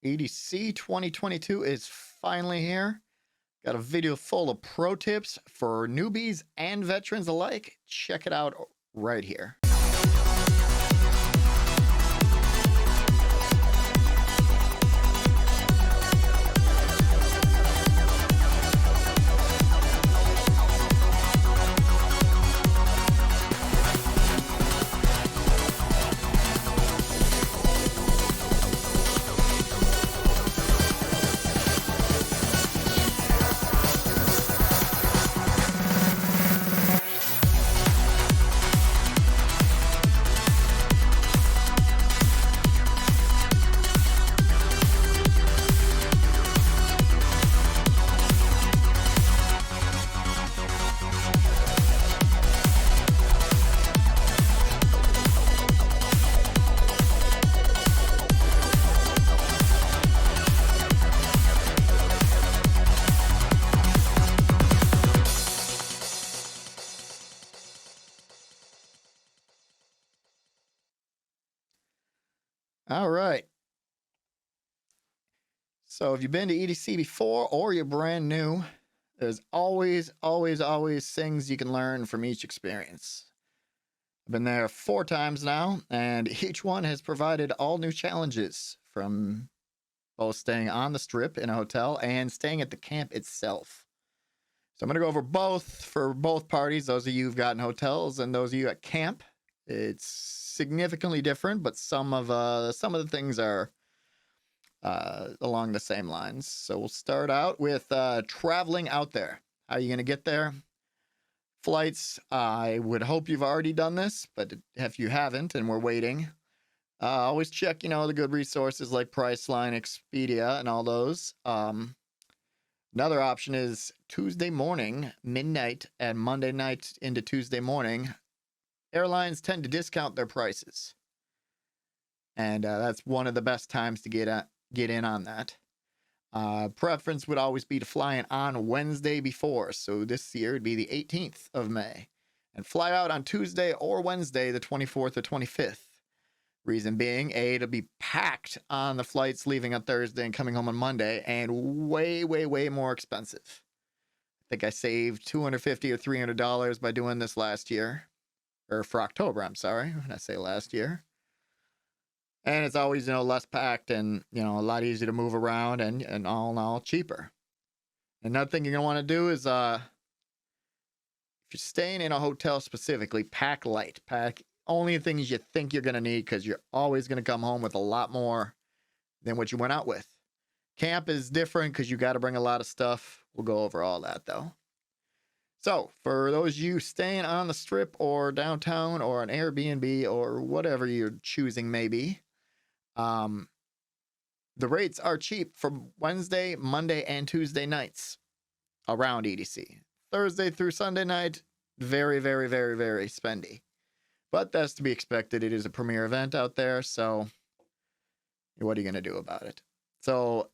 EDC 2022 is finally here. Got a video full of pro tips for newbies and veterans alike. Check it out right here. All right. So if you've been to EDC before or you're brand new, there's always things you can learn from each experience. I've been there 4 times now, and each one has provided all new challenges, from both staying on the strip in a hotel and staying at the camp itself. So I'm going to go over both for both parties, those of you who've gotten hotels and those of you at camp. It's significantly different, but some of the things are along the same lines. So we'll start out with traveling out there. How are you going to get there? Flights, I would hope you've already done this, but if you haven't and we're waiting, always check, the good resources like Priceline, Expedia, and all those. Another option is Tuesday morning, midnight, and Monday night into Tuesday morning. Airlines tend to discount their prices, and that's one of the best times to get in on that. Preference would always be to fly in on Wednesday before, so this year it'd be the 18th of May, and fly out on Tuesday or Wednesday, the 24th or 25th. Reason being, it'll be packed on the flights leaving on Thursday and coming home on Monday, and way more expensive. I think I saved $250 or $300 by doing this last year. Or for October, I'm sorry, when I say last year. And it's always, less packed and, a lot easier to move around and all in all cheaper. Another thing you're going to want to do is, if you're staying in a hotel specifically, pack light. Pack only things you think you're going to need, because you're always going to come home with a lot more than what you went out with. Camp is different because you got to bring a lot of stuff. We'll go over all that, though. So, for those of you staying on the strip or downtown or an Airbnb or whatever you're choosing maybe, the rates are cheap for Wednesday, Monday, and Tuesday nights around EDC. Thursday through Sunday night, very spendy. But that's to be expected. It is a premier event out there, so what are you going to do about it? So,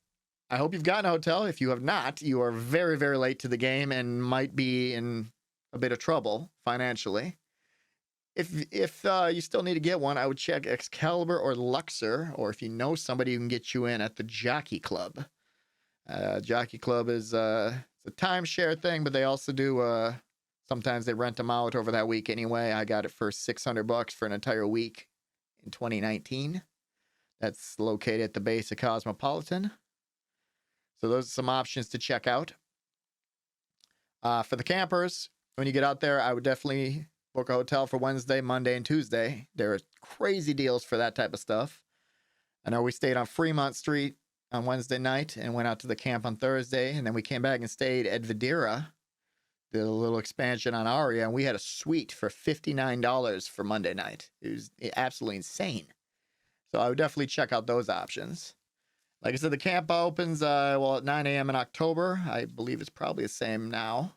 I hope you've gotten a hotel. If you have not, you are very late to the game and might be in a bit of trouble financially. If you still need to get one, I would check Excalibur or Luxor, or if you know somebody who can get you in at the Jockey Club. Jockey Club is it's a timeshare thing, but they also do sometimes they rent them out over that week anyway. I got it for $600 for an entire week in 2019. That's located at the base of Cosmopolitan. So those are some options to check out. For the campers, when you get out there, I would definitely book a hotel for Wednesday, Monday, and Tuesday. There are crazy deals for that type of stuff. I know we stayed on Fremont Street on Wednesday night and went out to the camp on Thursday, and then we came back and stayed at Videra, did a little expansion on Aria, and we had a suite for $59 for Monday night. It was absolutely insane. So I would definitely check out those options. Like I said, the camp opens at 9 a.m. in October. I believe it's probably the same now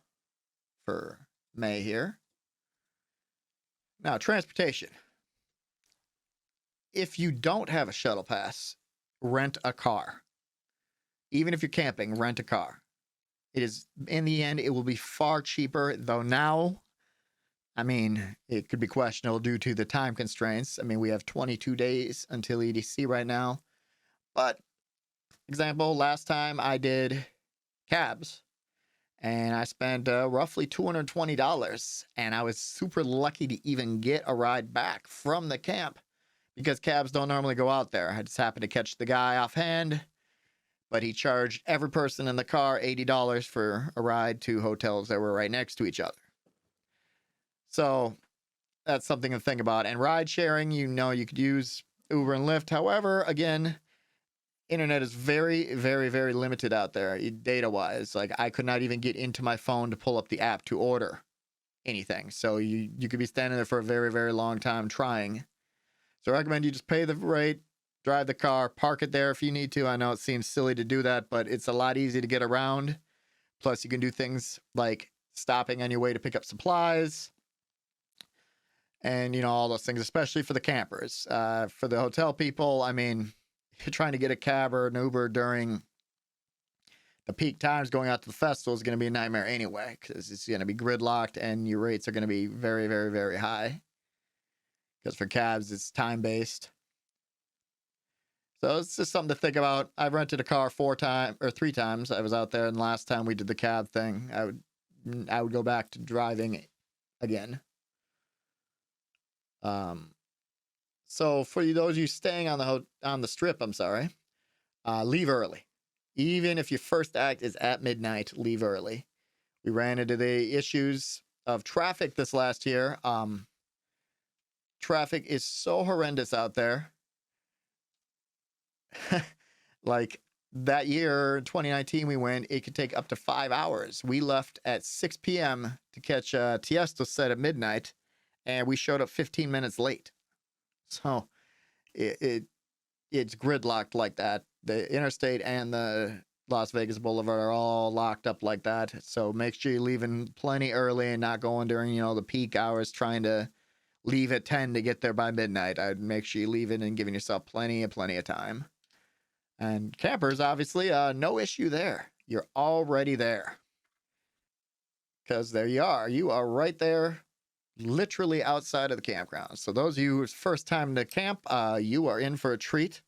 for May here. Now, transportation. If you don't have a shuttle pass, rent a car. Even if you're camping, rent a car. It is, in the end, it will be far cheaper, though now, it could be questionable due to the time constraints. We have 22 days until EDC right now. But example, last time I did cabs and I spent roughly $220, and I was super lucky to even get a ride back from the camp because cabs don't normally go out there. I just happened to catch the guy offhand, but he charged every person in the car $80 for a ride to hotels that were right next to each other. So that's something to think about. And ride sharing, you could use Uber and Lyft. However, again, internet is very, very, very limited out there data wise. Like, I could not even get into my phone to pull up the app to order anything. So you could be standing there for a very, very long time trying. So I recommend you just pay the rate, drive the car, park it there if you need to. I know it seems silly to do that, but it's a lot easier to get around. Plus, you can do things like stopping on your way to pick up supplies and, all those things, especially for the campers. For the hotel people, I mean, if you're trying to get a cab or an Uber during the peak times going out to the festival is going to be a nightmare anyway, because it's going to be gridlocked and your rates are going to be very, very, very high. Because for cabs, it's time-based. So it's just something to think about. I've rented a car 3 times. I was out there, and last time we did the cab thing, I would go back to driving again. So for those of you staying on the strip, leave early. Even if your first act is at midnight, leave early. We ran into the issues of traffic this last year. Traffic is so horrendous out there. Like that year, 2019, it could take up to 5 hours. We left at 6 p.m. to catch a Tiesto set at midnight, and we showed up 15 minutes late. So it's gridlocked like that. The interstate and the Las Vegas Boulevard are all locked up like that. So make sure you're leaving plenty early and not going during, the peak hours, trying to leave at 10 to get there by midnight. I'd make sure you leave it and giving yourself plenty of time. And campers, obviously, no issue there. You're already there. Because there you are. You are right there, literally outside of the campground. So those of you who's first time to camp, you are in for a treat.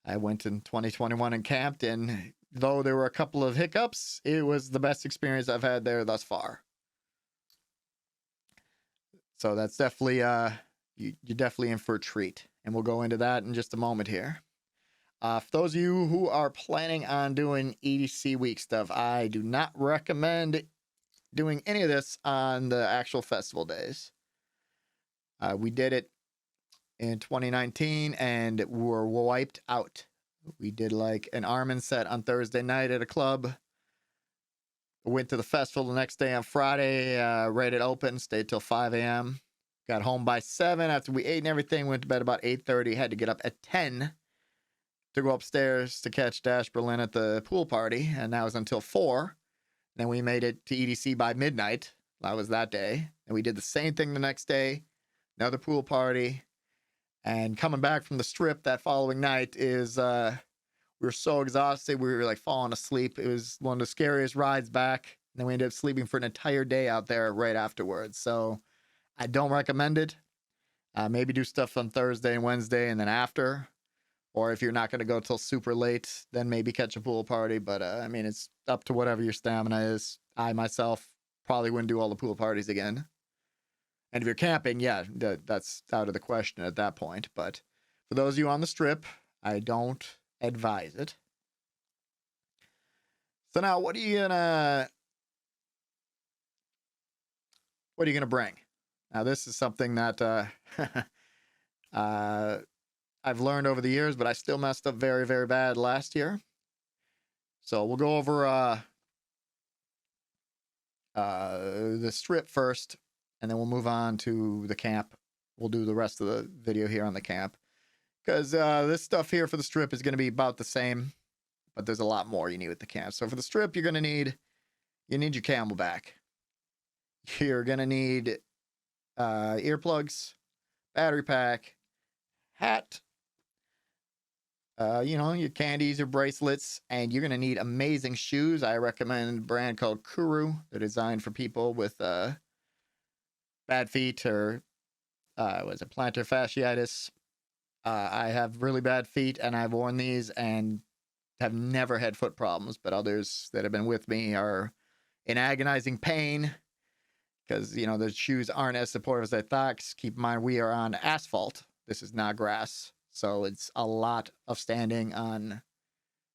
I went in 2021 and camped, and though there were a couple of hiccups, it was the best experience I've had there thus far. So that's definitely, you're definitely in for a treat. And we'll go into that in just a moment here. For those of you who are planning on doing EDC week stuff, I do not recommend doing any of this on the actual festival days. We did it in 2019 and were wiped out. We did like an Armin set on Thursday night at a club. Went to the festival the next day on Friday, rated open, stayed till 5 a.m. Got home by 7 after we ate and everything. Went to bed about 8:30. Had to get up at 10 to go upstairs to catch Dash Berlin at the pool party, and that was until 4. Then we made it to EDC by midnight. That was that day. And we did the same thing the next day, another pool party. And coming back from the strip that following night we were so exhausted, we were like falling asleep. It was one of the scariest rides back. And then we ended up sleeping for an entire day out there right afterwards. So I don't recommend it. Maybe do stuff on Thursday and Wednesday and then after. Or if you're not going to go till super late, then maybe catch a pool party. But, it's up to whatever your stamina is. I, myself, probably wouldn't do all the pool parties again. And if you're camping, yeah, that's out of the question at that point. But for those of you on the strip, I don't advise it. So now, what are you gonna bring? Now, this is something that I've learned over the years, but I still messed up very, very bad last year. So we'll go over the strip first, and then we'll move on to the camp. We'll do the rest of the video here on the camp. Because this stuff here for the strip is going to be about the same, but there's a lot more you need with the camp. So for the strip, you're going to need your Camelback. You're going to need earplugs, battery pack, hat, your candies, your bracelets, and you're going to need amazing shoes. I recommend a brand called Kuru. They're designed for people with bad feet or plantar fasciitis. I have really bad feet, and I've worn these, and have never had foot problems, but others that have been with me are in agonizing pain because, you know, the shoes aren't as supportive as I thought. Keep in mind, we are on asphalt. This is not grass. So it's a lot of standing on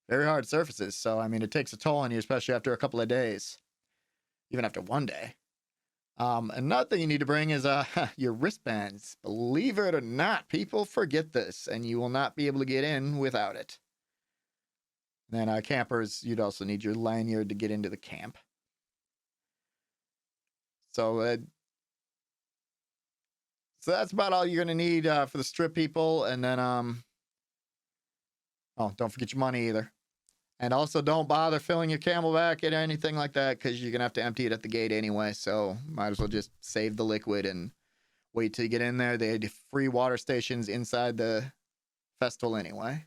very hard surfaces. So, I mean, it takes a toll on you, especially after a couple of days, even after one day. Another thing you need to bring is your wristbands. Believe it or not, people forget this, and you will not be able to get in without it. And then campers, you'd also need your lanyard to get into the camp. So that's about all you're going to need for the strip, people. And then, oh, don't forget your money either. And also don't bother filling your Camelback or anything like that because you're going to have to empty it at the gate anyway. So might as well just save the liquid and wait till you get in there. They had free water stations inside the festival anyway.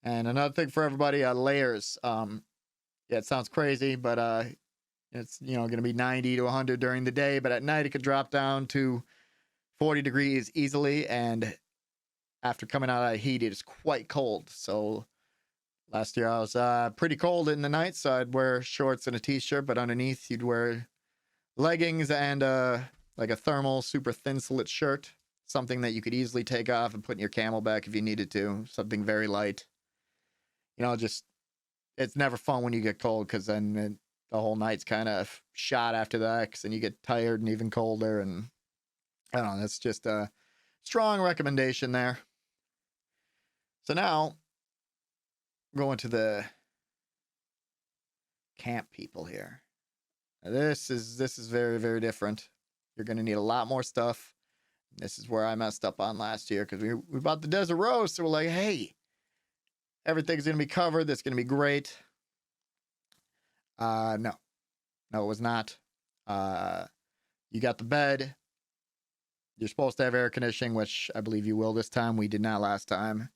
And another thing for everybody, layers. Yeah, it sounds crazy, but it's, you know, going to be 90 to 100 during the day, but at night it could drop down to 40 degrees easily. And after coming out of that heat, it is quite cold. So last year I was pretty cold in the night, so I'd wear shorts and a t-shirt, but underneath you'd wear leggings and like a thermal super thin slit shirt, something that you could easily take off and put in your Camelback if you needed to, something very light. You know, just, it's never fun when you get cold because then the whole night's kind of shot after that because then you get tired and even colder. And I don't know, that's just a strong recommendation there. So now, going to the camp people here. This is very, very different. You're going to need a lot more stuff. This is where I messed up on last year because we bought the Desert Rose. So we're like, hey, everything's going to be covered. That's going to be great. No, it was not. You got the bed. You're supposed to have air conditioning, which I believe you will this time. We did not last time.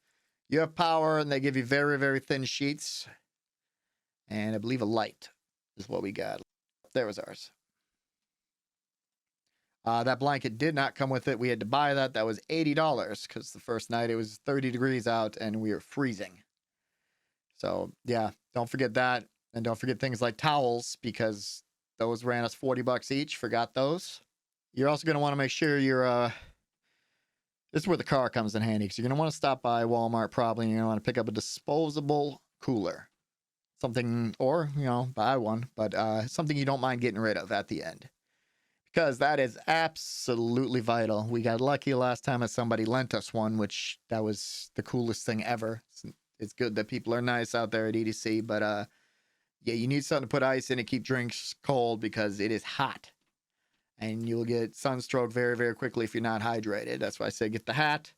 You have power, and they give you very, very thin sheets. And I believe a light is what we got. There was ours. That blanket did not come with it. We had to buy that. That was $80 because the first night it was 30 degrees out and we were freezing. So, yeah, don't forget that. And don't forget things like towels because those ran us $40 each. Forgot those. You're also going to want to make sure you're... This is where the car comes in handy because you're going to want to stop by Walmart probably and you're going to want to pick up a disposable cooler. Something, or, you know, buy one, but something you don't mind getting rid of at the end. Because that is absolutely vital. We got lucky last time that somebody lent us one, which that was the coolest thing ever. It's good that people are nice out there at EDC, but yeah, you need something to put ice in to keep drinks cold because it is hot. And you'll get sunstroke very, very quickly if you're not hydrated. That's why I say get the hat.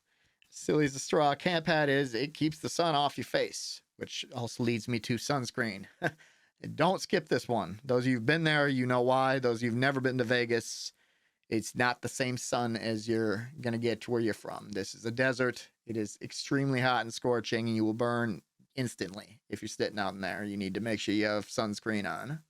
Silly as the straw camp hat is, it keeps the sun off your face, which also leads me to sunscreen. Don't skip this one. Those of you who've been there, you know why. Those of you who've never been to Vegas, it's not the same sun as you're going to get to where you're from. This is a desert. It is extremely hot and scorching, and you will burn instantly if you're sitting out in there. You need to make sure you have sunscreen on.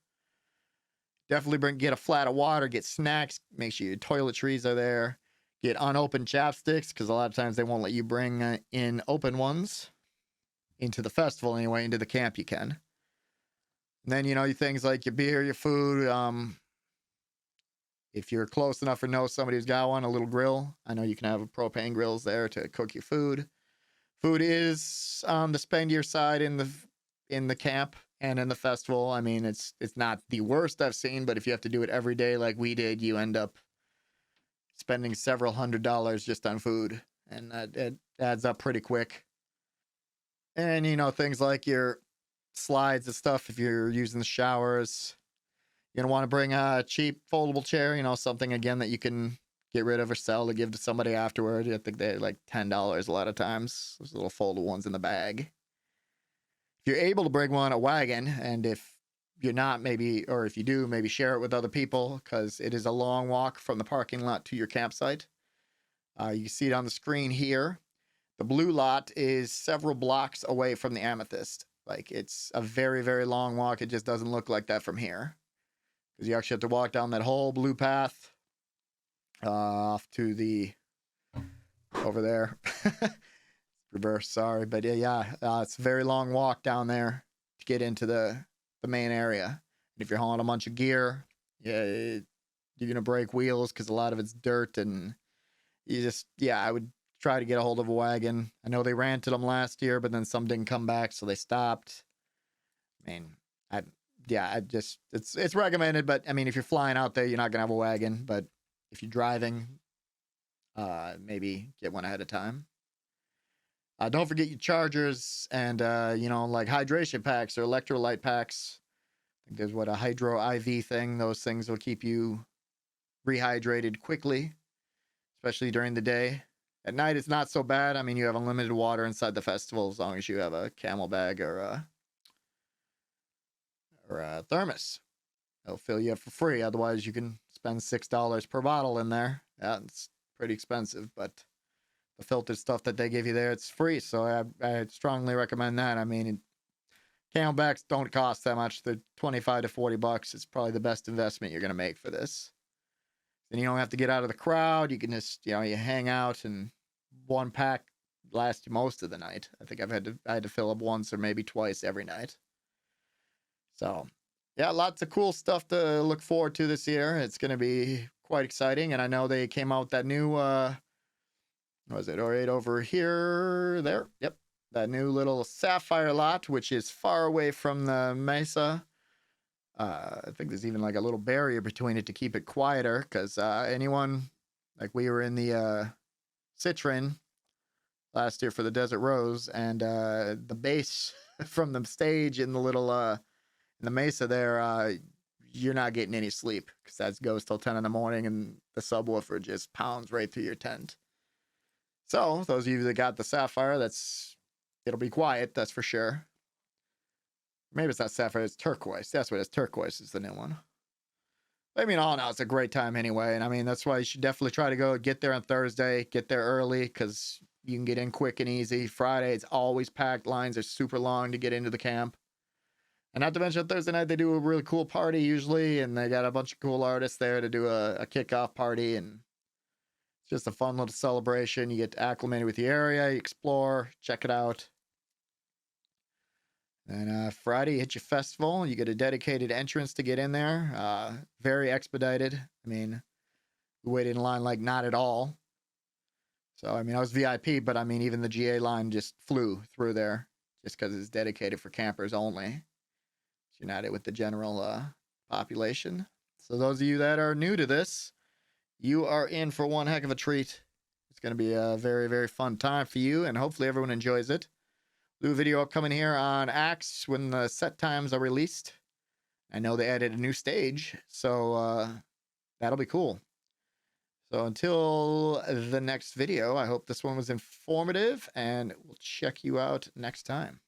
Definitely get a flat of water, get snacks, make sure your toiletries are there. Get unopened chapsticks, because a lot of times they won't let you bring in open ones into the festival anyway, into the camp you can. And then, you know, things like your beer, your food. If you're close enough or know somebody who's got one, a little grill. I know you can have propane grills there to cook your food. Food is on the spendier side in the camp and in the festival. I mean, it's not the worst I've seen, but if you have to do it every day like we did, you end up spending several $100s just on food, and it adds up pretty quick. And, you know, things like your slides and stuff, if you're using the showers, you're going to want to bring a cheap foldable chair, you know, something, again, that you can get rid of or sell to give to somebody afterward. I think they're like $10 a lot of times. There's little foldable ones in the bag. If you're able to bring one, a wagon, and if you're not, maybe, or if you do, maybe share it with other people, because it is a long walk from the parking lot to your campsite. You can see it on the screen here. The blue lot is several blocks away from the Amethyst. Like, it's a very, very long walk. It just doesn't look like that from here, because you actually have to walk down that whole blue path off to the over there. reverse, sorry. But it's a very long walk down there to get into the main area. And if you're hauling a bunch of gear, you're gonna break wheels because a lot of it's dirt, and I would try to get a hold of a wagon. I know they rented them last year, but then some didn't come back, so they stopped. I mean, it's recommended, but I mean, if you're flying out there, you're not gonna have a wagon. But if you're driving, maybe get one ahead of time. Don't forget your chargers and like hydration packs or electrolyte packs. I think there's a hydro IV thing. Those things will keep you rehydrated quickly, especially during the day. At night, it's not so bad. I mean, you have unlimited water inside the festival as long as you have a camel bag or a thermos. They'll fill you up for free. Otherwise, you can spend $6 per bottle in there. Yeah, it's pretty expensive, but the filtered stuff that they give you there, it's free. So I strongly recommend that. I mean, camelbacks don't cost that much. They're $25 to $40. It's probably the best investment you're going to make for this. Then you don't have to get out of the crowd. You can just, you hang out, and one pack lasts you most of the night. I think I had to fill up once or maybe twice every night. So, yeah, lots of cool stuff to look forward to this year. It's going to be quite exciting. And I know they came out with that new, was it right over here? There. Yep. That new little sapphire lot, which is far away from the mesa. I think there's even like a little barrier between it to keep it quieter, because anyone, like we were in the Citron last year for the Desert Rose, and the bass from the stage in the little in the mesa there, you're not getting any sleep because that goes till 10 in the morning, and the subwoofer just pounds right through your tent. So those of you that got the sapphire, it'll be quiet, that's for sure. Maybe it's not sapphire, it's turquoise. That's what it is. Turquoise is the new one. I mean, all in all, it's a great time anyway. And I mean, that's why you should definitely try to get there on Thursday, get there early, because you can get in quick and easy. Friday, it's always packed. Lines are super long to get into the camp. And not to mention, Thursday night, they do a really cool party usually, and they got a bunch of cool artists there to do a kickoff party. And it's just a fun little celebration. You get acclimated with the area, you explore, check it out. And Friday, you hit your festival. You get a dedicated entrance to get in there. Very expedited. I mean, we waited in line like not at all. So, I mean, I was VIP, but I mean, even the GA line just flew through there just because it's dedicated for campers only. It's united with the general population. So those of you that are new to this, you are in for one heck of a treat. It's going to be a very, very fun time for you, and hopefully everyone enjoys it. Do a video upcoming here on Axe when the set times are released. I know they added a new stage, so that'll be cool. So until the next video, I hope this one was informative, and we'll check you out next time.